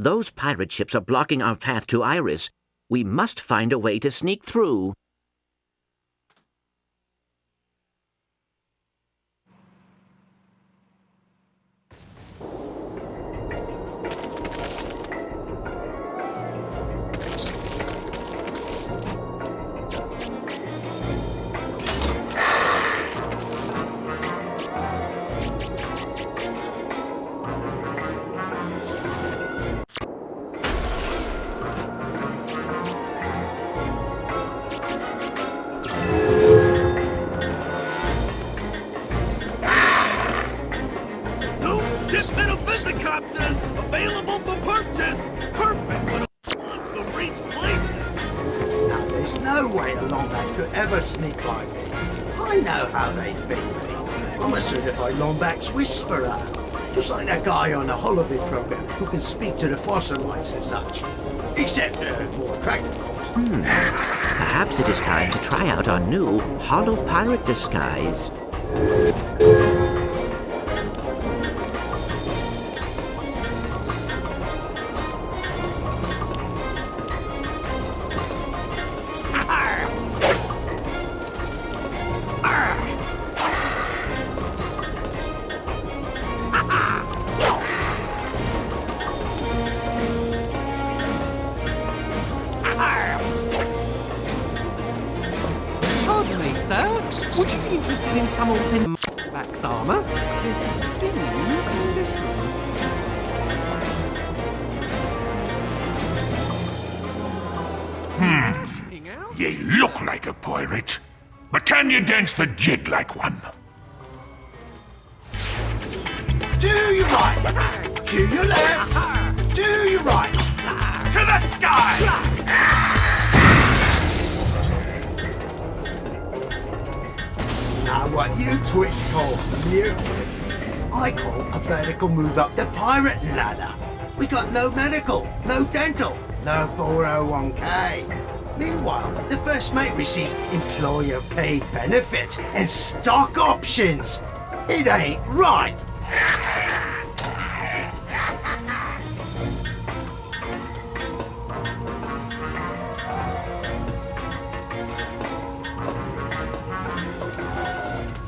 Those pirate ships are blocking our path to Iris. We must find a way to sneak through. Available for purchase! Perfect when I want to reach places! Now, there's no way a Lombax could ever sneak by me. I know how they think me. I'm a certified Lombax whisperer. Just like that guy on the holovid program who can speak to the fossilites and such. Except, more attractive, of course. Perhaps it is time to try out our new holo pirate disguise. Pardon me, sir. Would you be interested in some authentic Vax armor? Pristine condition. Ye look like a pirate, but can you dance the jig like one? To your right, to your left, to your right. To the sky! Now what you twits call mutant, I call a vertical move up the pirate ladder. We got no medical, no dental, no 401k. Meanwhile, the first mate receives employer-paid benefits and stock options. It ain't right.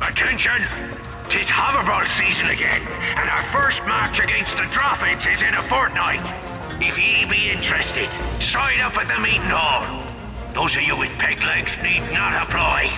Attention! 'Tis hoverball season again, and our first match against the Droffins is in a fortnight. If ye be interested, sign up at the meeting hall. Those of you with peg legs need not apply.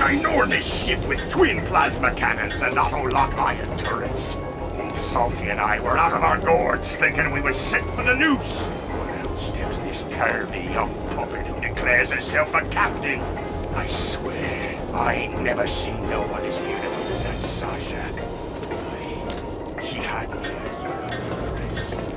ginormous ship with twin plasma cannons and auto-lock iron turrets. Old Salty and I were out of our gourds thinking we was set for the noose. When out steps this curvy young puppet who declares herself a captain. I swear, I ain't never seen no one as beautiful as that Sasha. Boy, she had me at her best.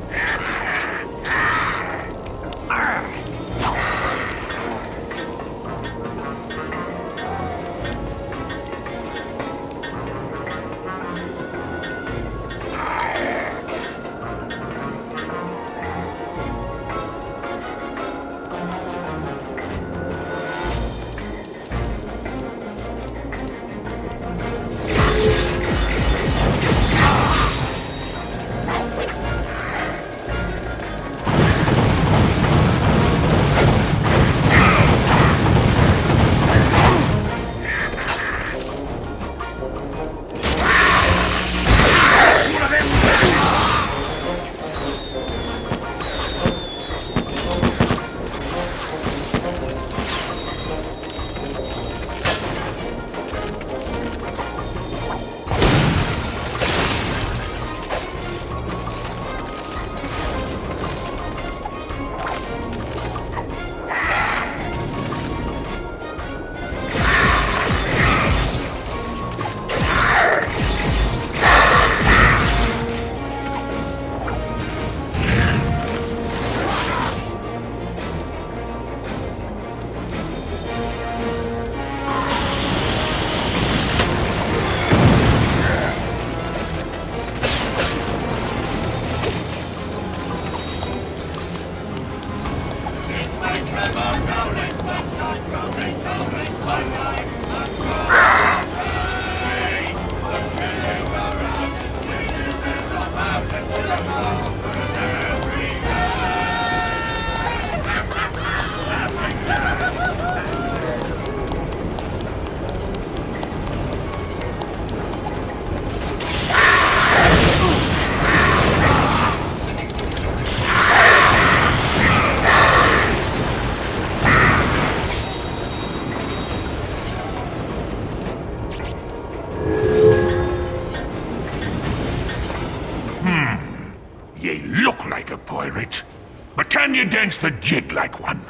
Ye look like a pirate, but can you dance the jig like one?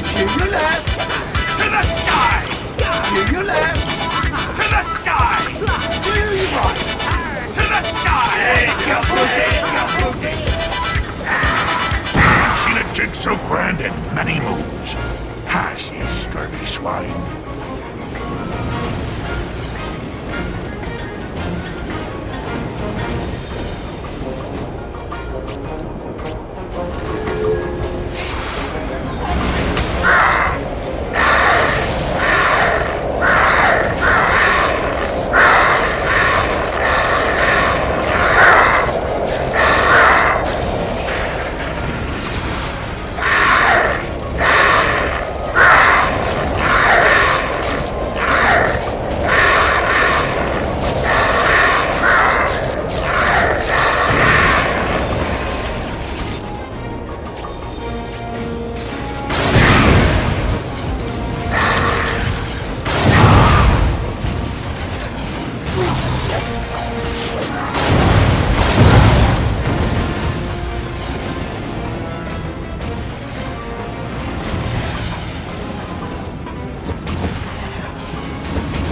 To your left! To the sky! To your left! To the sky! To your right! To the sky! Shake your booty! See the jig so grand in many moons. Has ye scurvy swine?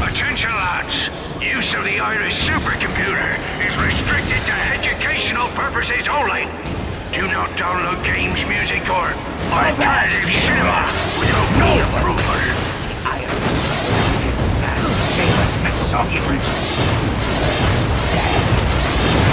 Attention lads, use of the Irish Supercomputer is restricted to educational purposes only. Do not download games, music, or alternative cinema without no approval. Irish. As shameless McSoggy Bridges. Dance.